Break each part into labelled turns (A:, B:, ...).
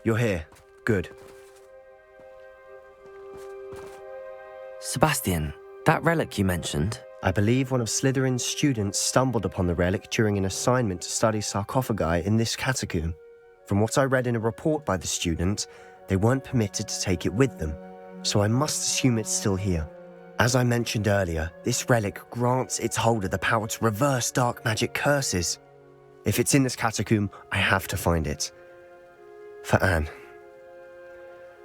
A: You're here. Good.
B: Sebastian, that relic you mentioned.
A: I believe one of Slytherin's students stumbled upon the relic during an assignment to study sarcophagi in this catacomb. From what I read in a report by the student, they weren't permitted to take it with them, so I must assume it's still here. As I mentioned earlier, this relic grants its holder the power to reverse dark magic curses. If it's in this catacomb, I have to find it. For Anne.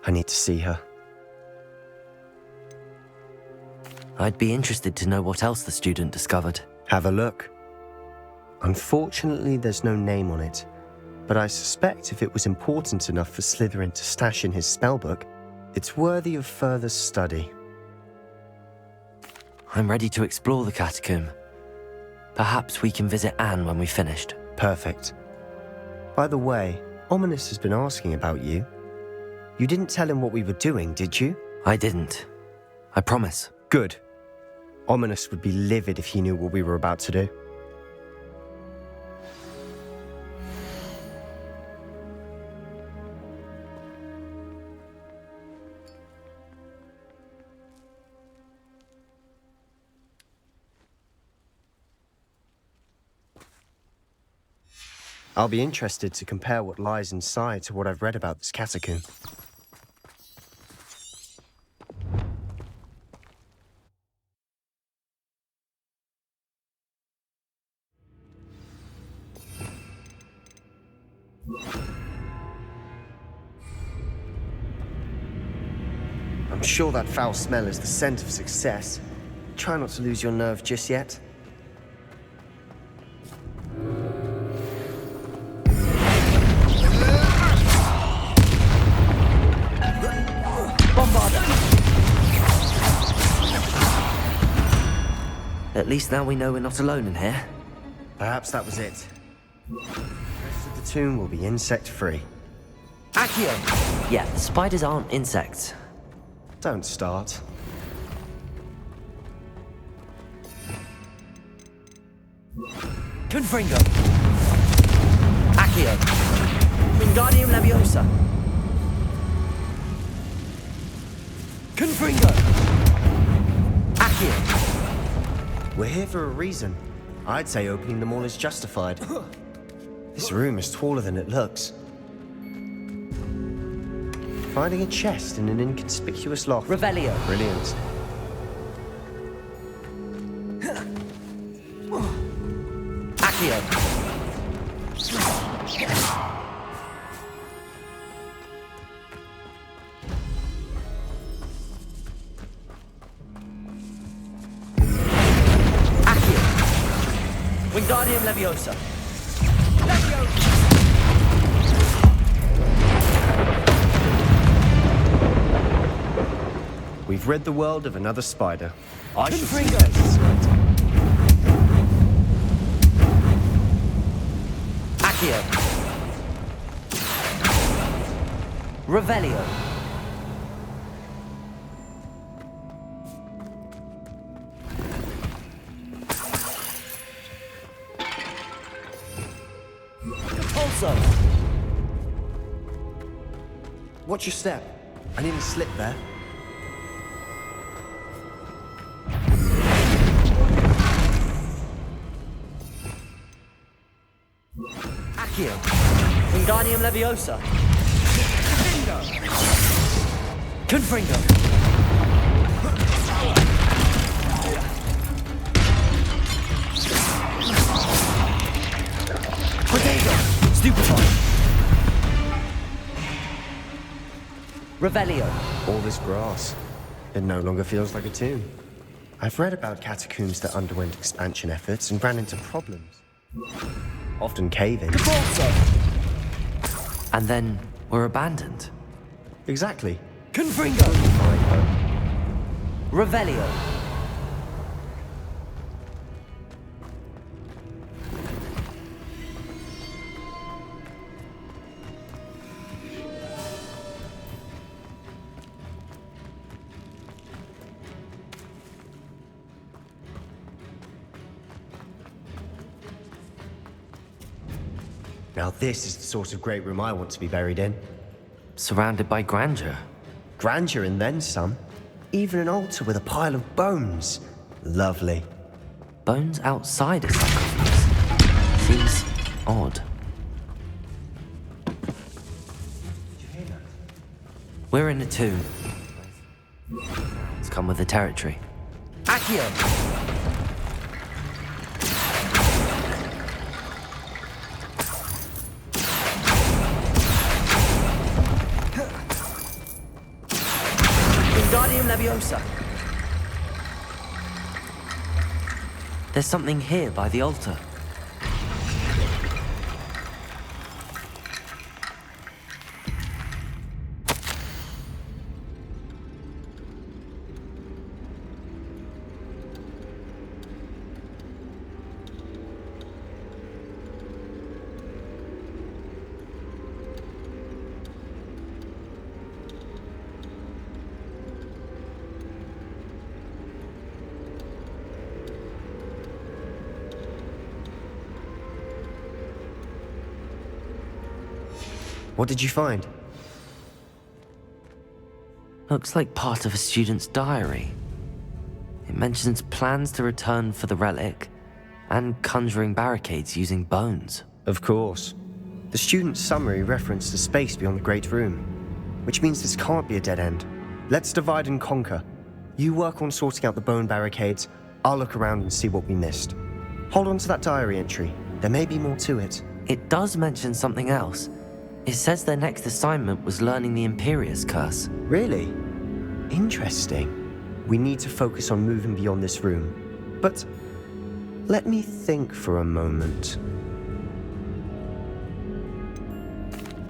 A: I need to see her.
B: I'd be interested to know what else the student discovered.
A: Have a look. Unfortunately, there's no name on it, but I suspect if it was important enough for Slytherin to stash in his spellbook, it's worthy of further study.
B: I'm ready to explore the catacomb. Perhaps we can visit Anne when we've finished.
A: Perfect. By the way, Ominous has been asking about you. You didn't tell him what we were doing, did you?
B: I didn't. I promise.
A: Good. Ominous would be livid if he knew what we were about to do. I'll be interested to compare what lies inside to what I've read about this catacomb. I'm sure that foul smell is the scent of success. Try not to lose your nerve just yet.
B: At least now we know we're not alone in here.
A: Perhaps that was it. The rest of the tomb will be insect-free.
B: Accio! Yeah, the spiders aren't insects.
A: Don't start.
B: Confringo! Accio! Wingardium Leviosa! Confringo! Accio!
A: We're here for a reason. I'd say opening them all is justified. This room is taller than it looks. Finding a chest in an inconspicuous loft.
B: Revelio.
A: Brilliant.
B: Accio. Accio. Wingardium Leviosa. Leviosa.
A: We've rid the world of another spider.
B: I should
A: see
B: Confringo.
A: this.
B: Accio. Revelio. Compulso.
A: Watch your step. I nearly slipped there.
B: Accio. Wingardium Leviosa. Confringo. Protego. Stupefy. Revelio.
A: All this grass. It no longer feels like a tomb. I've read about catacombs that underwent expansion efforts and ran into problems. Often cave-ins.
B: And then were abandoned.
A: Exactly.
B: Confringo.
A: Fine, though.
B: Revelio.
A: Now this is the sort of great room I want to be buried in.
B: surrounded by grandeur.
A: Grandeur and then some. Even an altar with a pile of bones. Lovely.
B: Bones outside a sarcophagus. Seems odd. We're in a tomb. It's come with the territory.
C: Accio! Wingardium Leviosa.
B: There's something here by the altar.
A: What did you find?
B: Looks like part of a student's diary. It mentions plans to return for the relic and conjuring barricades using bones.
A: Of course. The student's summary referenced a space beyond the Great Room, which means this can't be a dead end. Let's divide and conquer. You work on sorting out the bone barricades, I'll look around and see what we missed. Hold on to that diary entry. There may be more to it.
B: It does mention something else. It says their next assignment was learning the Imperius curse.
A: Really? Interesting. We need to focus on moving beyond this room. But let me think for a moment.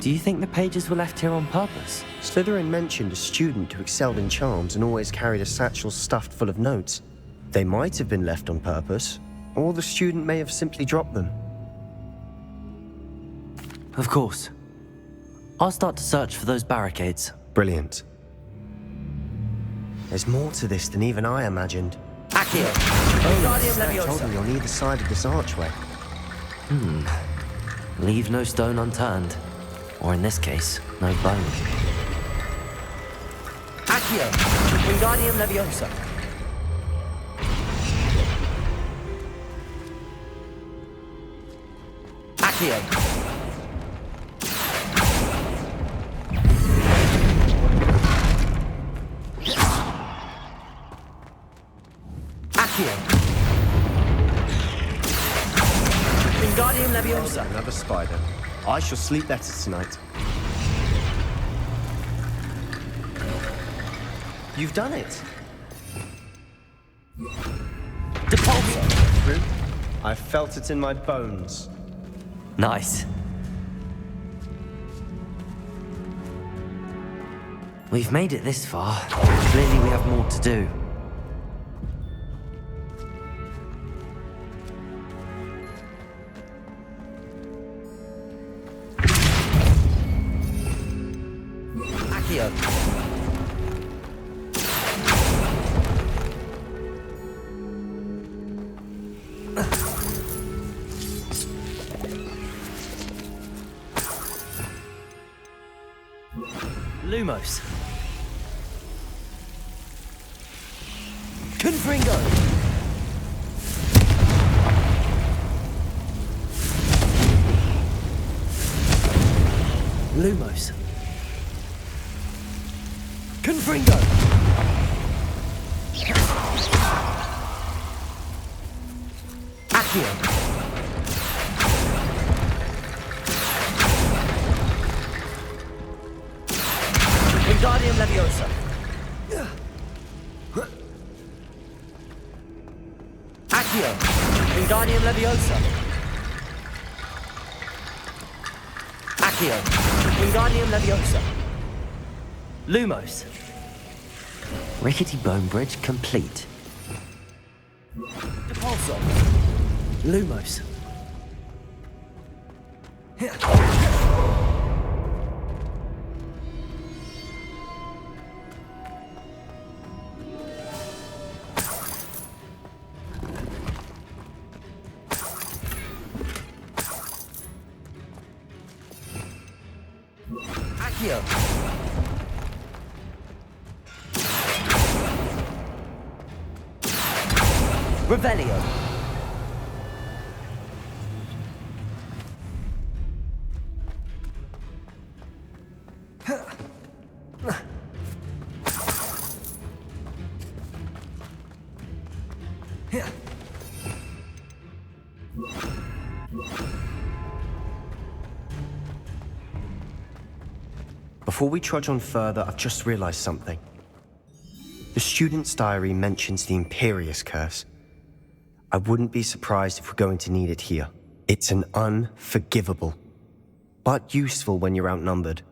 B: Do you think the pages were left here on purpose?
A: Slytherin mentioned a student who excelled in charms and always carried a satchel stuffed full of notes. They might have been left on purpose, or the student may have simply dropped them.
B: Of course. I'll start to search for those barricades.
A: Brilliant. There's more to this than even I imagined.
C: Accio!
A: Oh,
C: Wingardium
A: I told me
C: Leviosa.
A: on either side of this archway.
B: Leave no stone unturned. Or in this case, no bone.
C: Accio! Wingardium Leviosa. Accio! Wingardium Leviosa.
A: Another spider. I shall sleep better tonight. You've done it.
C: Depulso.
A: True. I felt it in my bones.
B: Nice. We've made it this far. Clearly we have more to do.
C: Accio.
B: Lumos.
C: Confringo.
B: Lumos.
C: Confringo. Accio. Wingardium Leviosa. Accio. Wingardium Leviosa. Accio. Wingardium Leviosa.
B: Lumos. Rickety bone bridge complete.
C: Depulso.
B: Lumos.
C: Accio. Revelio.
A: Before we trudge on further, I've just realized something. The student's diary mentions the Imperious Curse. I wouldn't be surprised if we're going to need it here. It's an unforgivable, but useful when you're outnumbered.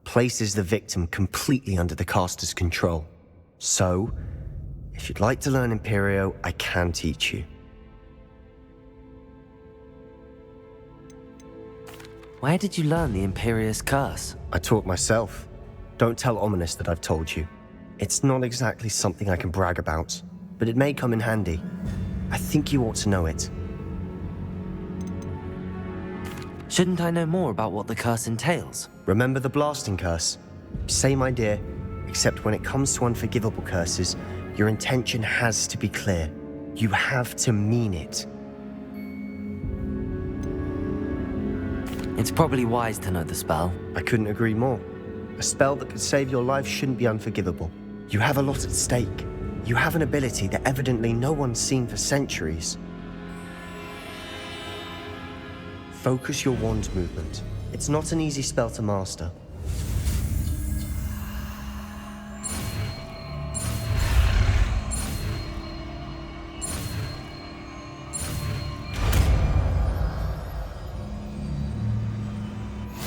A: Places the victim completely under the caster's control. So, if you'd like to learn Imperio, I can teach you.
B: Where did you learn the Imperious Curse?
A: I taught myself. Don't tell Ominous that I've told you. It's not exactly something I can brag about, but it may come in handy. I think you ought to know it.
B: Shouldn't I know more about what the curse entails?
A: Remember the blasting curse? Same idea, except when it comes to unforgivable curses, your intention has to be clear. You have to mean it.
B: It's probably wise to know the spell.
A: I couldn't agree more. A spell that could save your life shouldn't be unforgivable. You have a lot at stake. You have an ability that evidently no one's seen for centuries. Focus your wand movement. It's not an easy spell to master.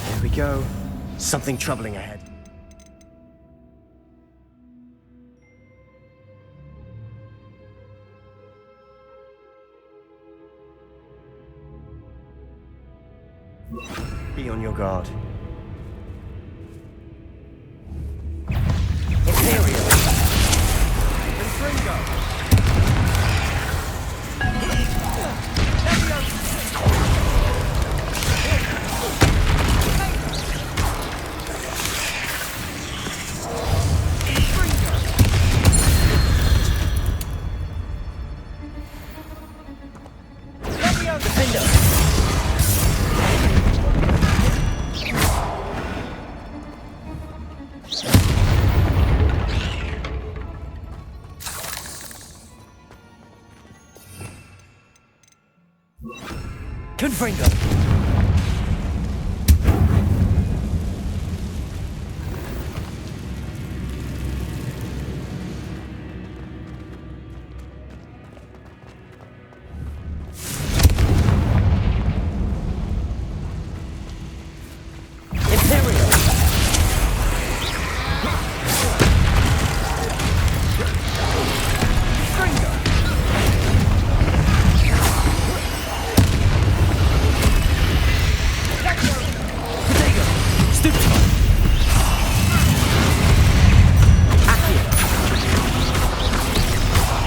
A: There we go. Something troubling ahead. Be on your guard.
C: Imperial. Confringo.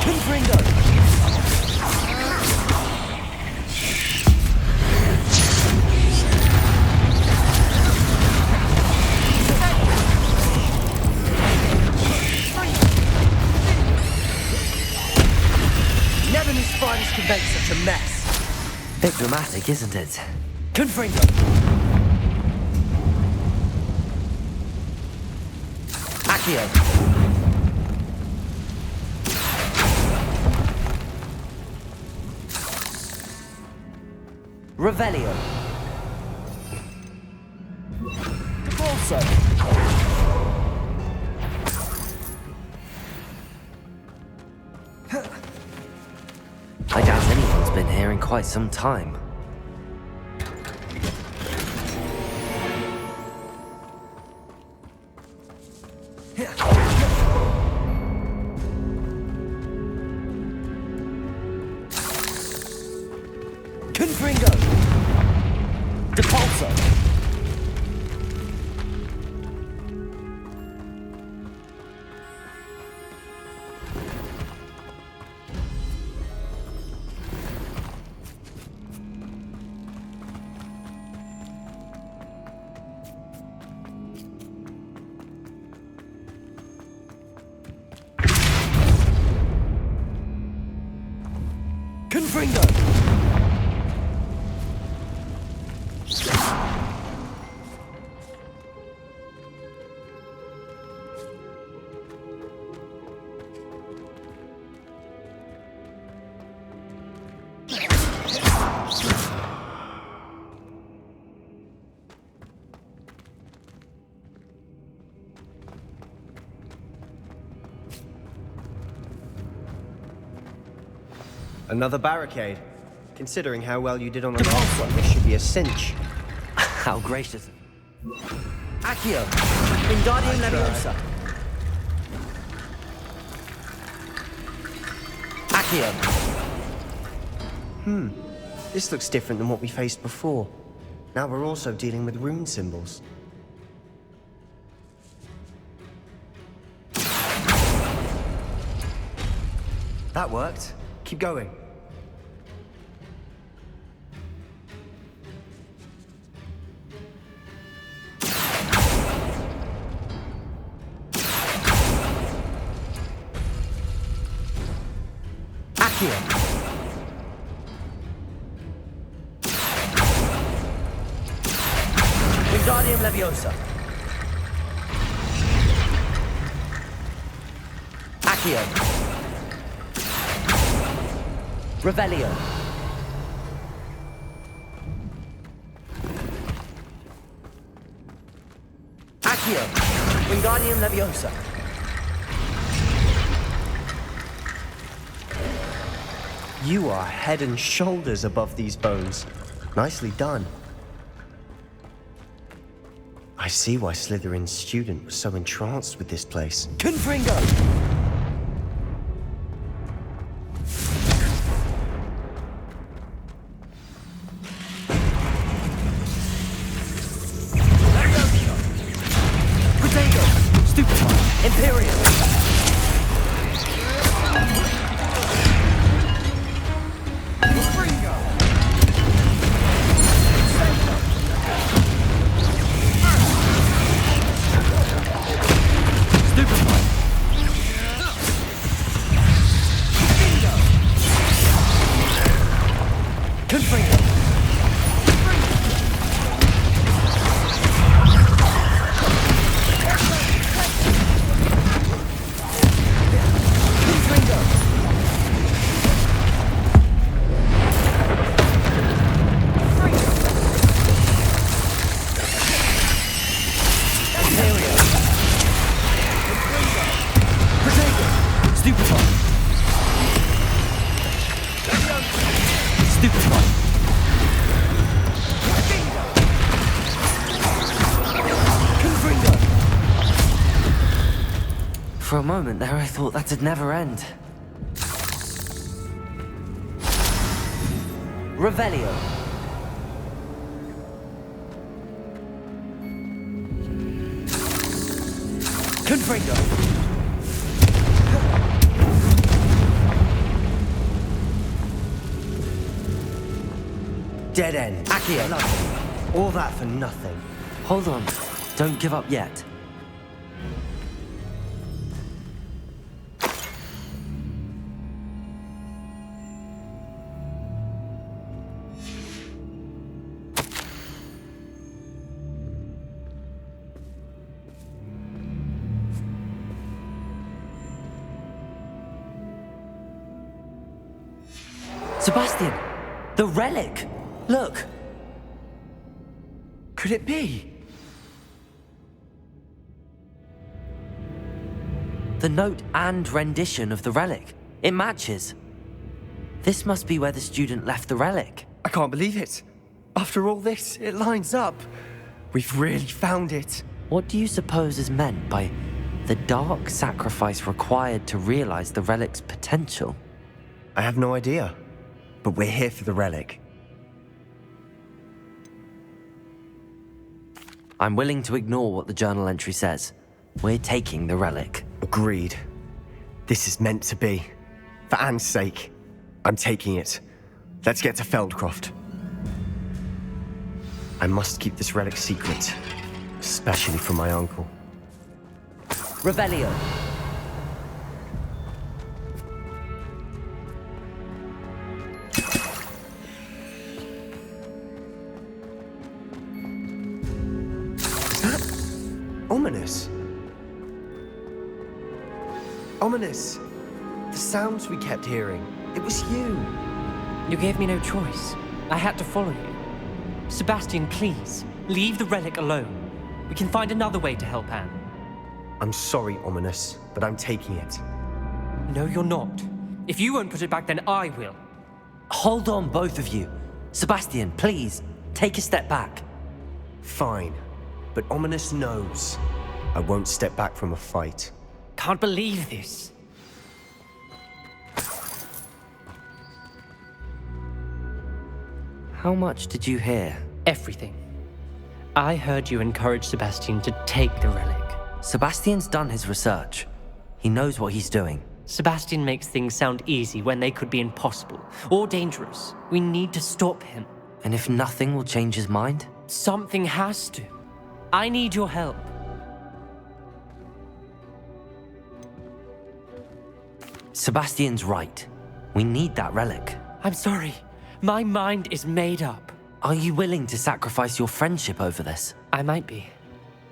C: Confringo. Make such a mess.
B: Bit dramatic, isn't it?
C: Confringo. Accio. Revelio. Devolso.
B: I doubt anyone's been here in quite some time.
C: Confringo. Devolso. Confringo!
A: Another barricade. Considering how well you did on the last one, this should be a cinch.
B: How gracious.
C: Accio! Wingardium Leviosa! Accio!
A: This looks different than what we faced before. Now we're also dealing with rune symbols. That worked. Keep going.
C: Accio! Wingardium Leviosa! Accio! Revelio! Accio! Wingardium Leviosa!
A: You are head and shoulders above these bones. Nicely done. I see why Slytherin's student was so entranced with this place.
C: Confringo! Imperium!
B: For a moment there, I thought that'd never end.
C: Revelio! Confringo!
A: Dead end.
C: Accio!
A: Nothing. All that for nothing.
B: Hold on. Don't give up yet.
C: Sebastian! The relic! Look!
A: Could it be?
B: The note and rendition of the relic. It matches. This must be where the student left the relic.
A: I can't believe it. After all this, it lines up. We've really found it.
B: What do you suppose is meant by the dark sacrifice required to realize the relic's potential?
A: I have no idea. But we're here for the relic.
B: I'm willing to ignore what the journal entry says. We're taking the relic.
A: Agreed. This is meant to be. For Anne's sake, I'm taking it. Let's get to Feldcroft. I must keep this relic secret, especially from my uncle.
C: Revelio!
A: Ominous. Ominous. The sounds we kept hearing. It was you.
D: You gave me no choice. I had to follow you. Sebastian, please, leave the relic alone. We can find another way to help Anne.
A: I'm sorry, Ominous, but I'm taking it.
D: No, you're not. If you won't put it back, then I will.
C: Hold on, both of you. Sebastian, please, take a step back.
A: Fine, but Ominous knows I won't step back from a fight.
D: Can't believe this.
B: How much did you hear?
D: Everything. I heard you encourage Sebastian to take the relic.
B: Sebastian's done his research. He knows what he's doing.
D: Sebastian makes things sound easy when they could be impossible or dangerous. We need to stop him.
B: And if nothing will change his mind?
D: Something has to. I need your help.
B: Sebastian's right. We need that relic.
D: I'm sorry. My mind is made up.
B: Are you willing to sacrifice your friendship over this?
D: I might be.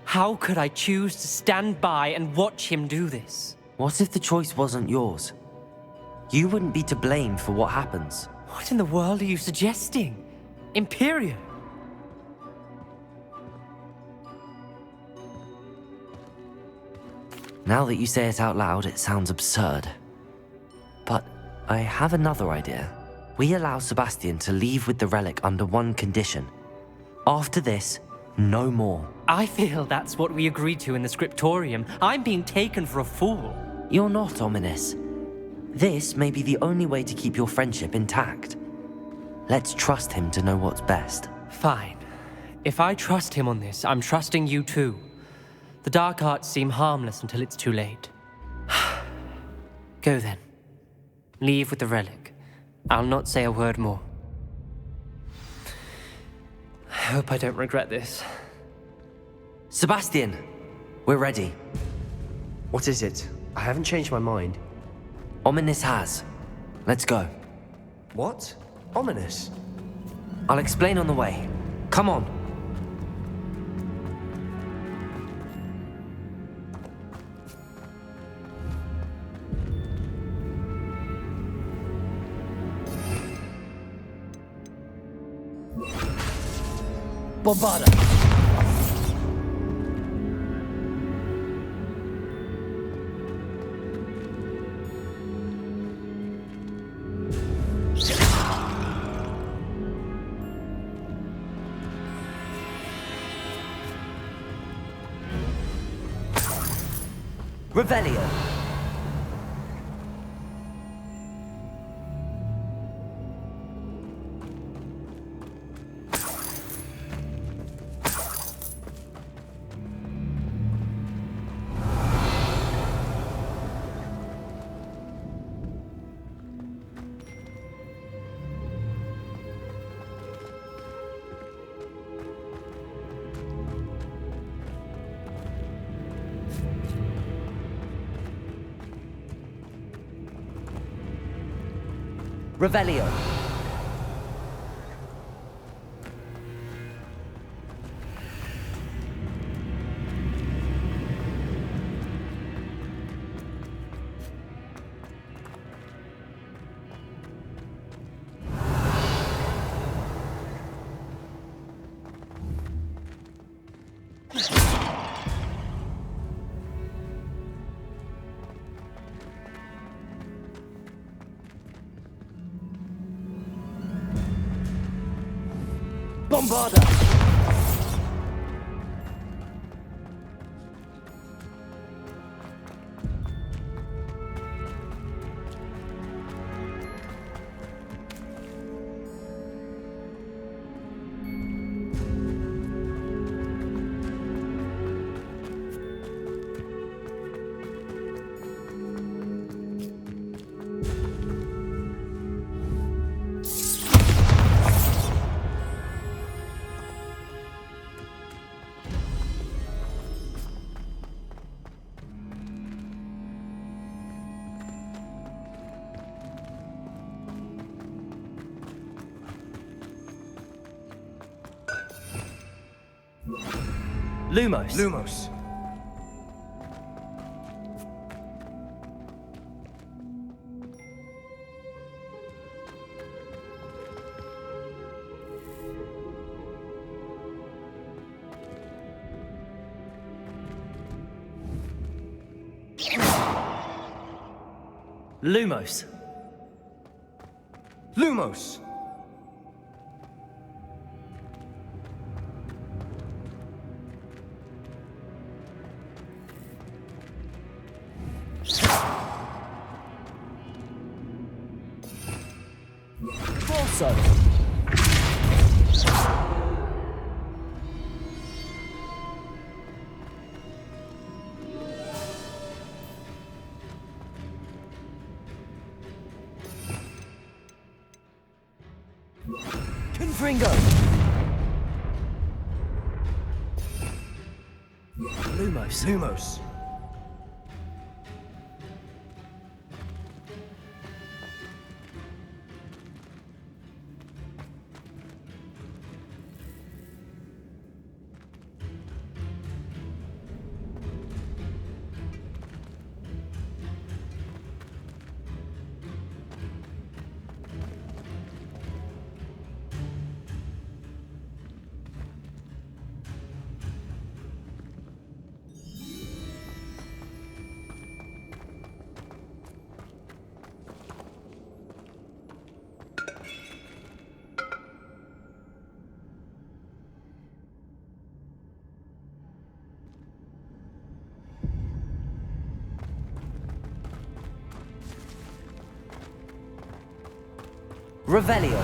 D: How could I choose to stand by and watch him do this?
B: What if the choice wasn't yours? You wouldn't be to blame for what happens.
D: What in the world are you suggesting? Imperium?
B: Now that you say it out loud, it sounds absurd. But I have another idea. We allow Sebastian to leave with the relic under one condition. After this, no more.
D: I feel that's what we agreed to in the scriptorium. I'm being taken for a fool.
B: You're not, Ominous. This may be the only way to keep your friendship intact. Let's trust him to know what's best.
D: Fine. If I trust him on this, I'm trusting you too. The dark arts seem harmless until it's too late. Go then. Leave with the relic. I'll not say a word more. I hope I don't regret this.
B: Sebastian, we're ready.
A: What is it? I haven't changed my mind.
B: Ominous has. Let's go.
A: What? Ominous?
B: I'll explain on the way. Come on.
C: Bombarda! Revelio! Revelio. Bombarda! Lumos.
A: Lumos.
C: Lumos.
A: Lumos!
C: Also. Confringo. Lumos.
A: Lumos!
C: Revelio.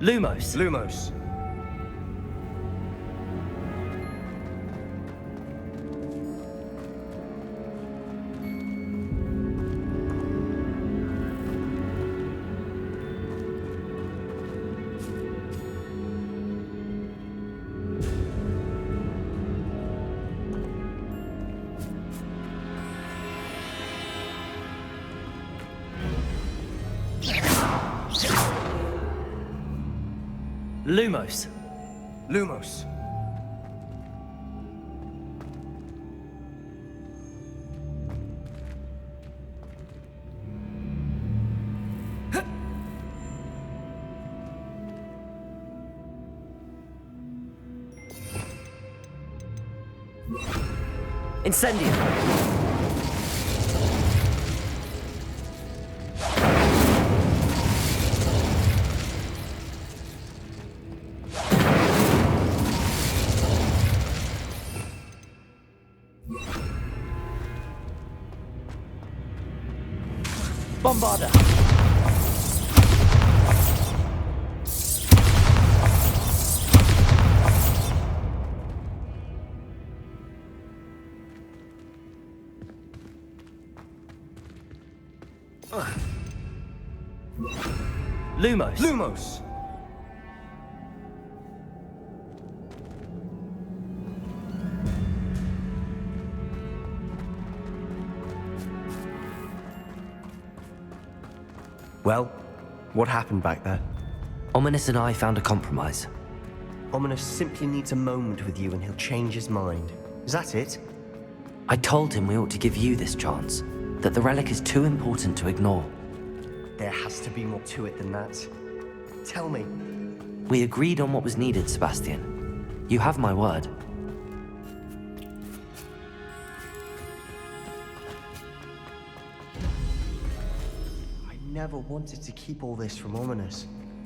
C: Lumos.
A: Lumos!
C: Lumos.
A: Lumos!
C: Incendio. Bombarda. Lumos.
A: Lumos! Well, what happened back there?
B: Ominous and I found a compromise.
A: Ominous simply needs a moment with you and he'll change his mind. Is that it?
B: I told him we ought to give you this chance, that the relic is too important to ignore.
A: There has to be more to it than that. Tell me.
B: We agreed on what was needed, Sebastian. You have my word.
A: I never wanted to keep all this from Ominous.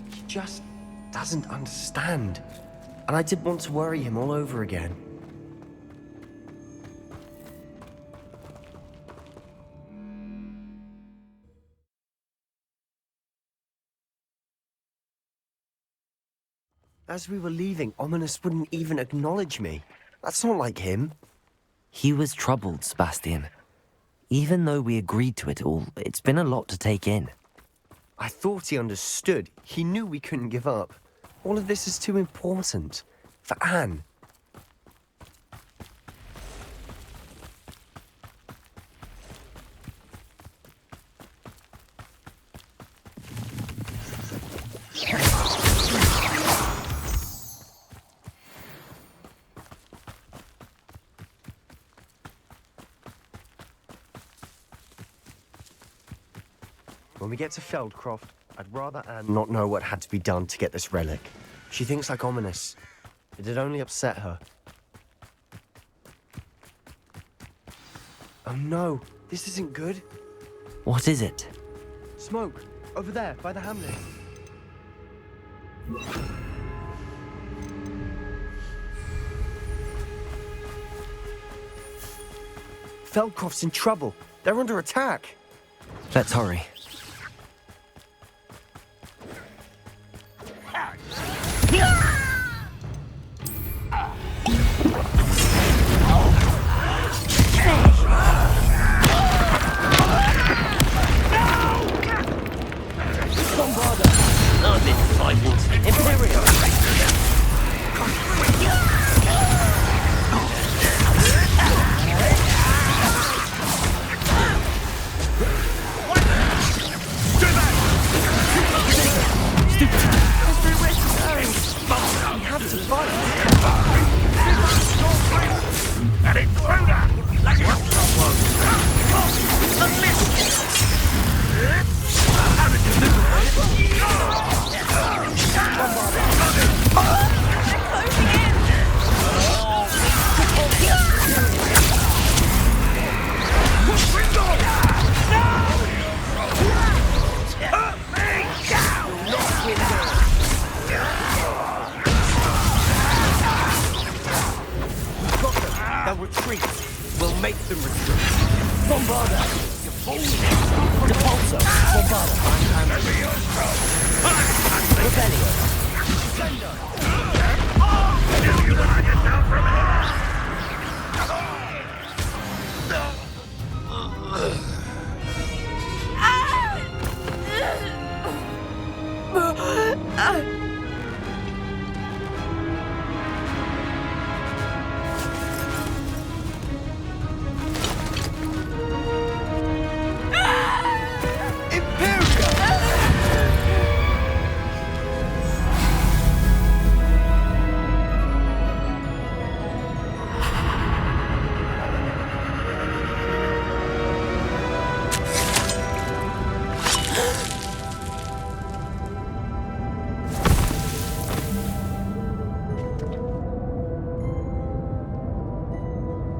A: He just doesn't understand. And I didn't want to worry him all over again. As we were leaving, Ominous wouldn't even acknowledge me. That's not like him.
B: He was troubled, Sebastian. Even though we agreed to it all, it's been a lot to take in.
A: I thought he understood. He knew we couldn't give up. All of this is too important. For Anne. we get to Feldcroft, I'd rather Anne not know what had to be done to get this relic. She thinks like ominous. It'd only upset her. Oh no, this isn't good.
B: What is it?
A: Smoke, over there, by the hamlet. Feldcroft's in trouble. They're under attack.
B: Let's hurry.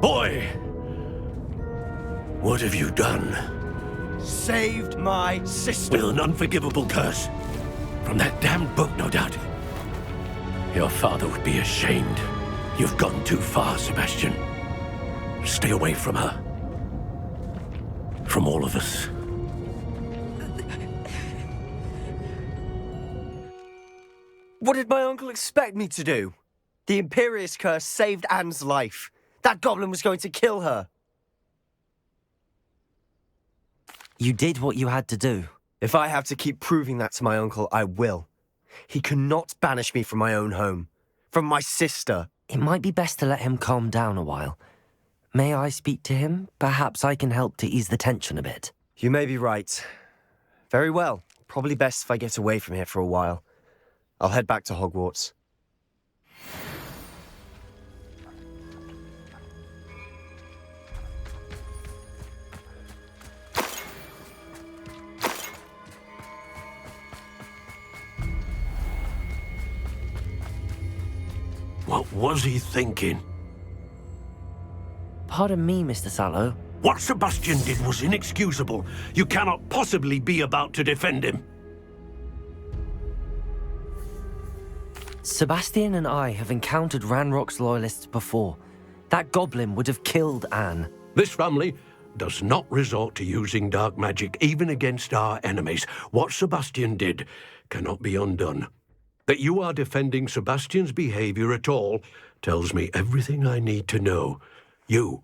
E: Boy! What have you done?
A: Saved my sister.
E: With an unforgivable curse. From that damned book, no doubt. Your father would be ashamed. You've gone too far, Sebastian. Stay away from her. From all of us.
A: What did my uncle expect me to do? The Imperious curse saved Anne's life. That goblin was going to kill her.
B: You did what you had to do.
A: If I have to keep proving that to my uncle, I will. He cannot banish me from my own home. From my sister.
B: It might be best to let him calm down a while. May I speak to him? Perhaps I can help to ease the tension a bit.
A: You may be right. Very well. Probably best if I get away from here for a while. I'll head back to Hogwarts.
E: What was he thinking?
B: Pardon me, Mr. Sallow.
E: What Sebastian did was inexcusable. You cannot possibly be about to defend him.
B: Sebastian and I have encountered Ranrock's loyalists before. That goblin would have killed Anne.
E: This family does not resort to using dark magic even against our enemies. What Sebastian did cannot be undone. That you are defending Sebastian's behavior at all tells me everything I need to know. You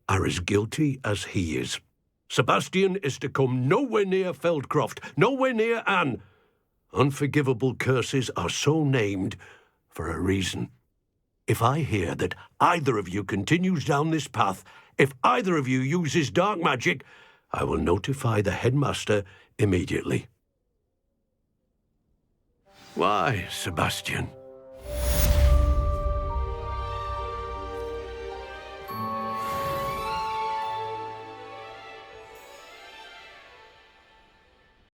E: are as guilty as he is. Sebastian is to come nowhere near Feldcroft, nowhere near Anne. Unforgivable curses are so named for a reason. If I hear that either of you continues down this path, if either of you uses dark magic, I will notify the headmaster immediately. Why, Sebastian?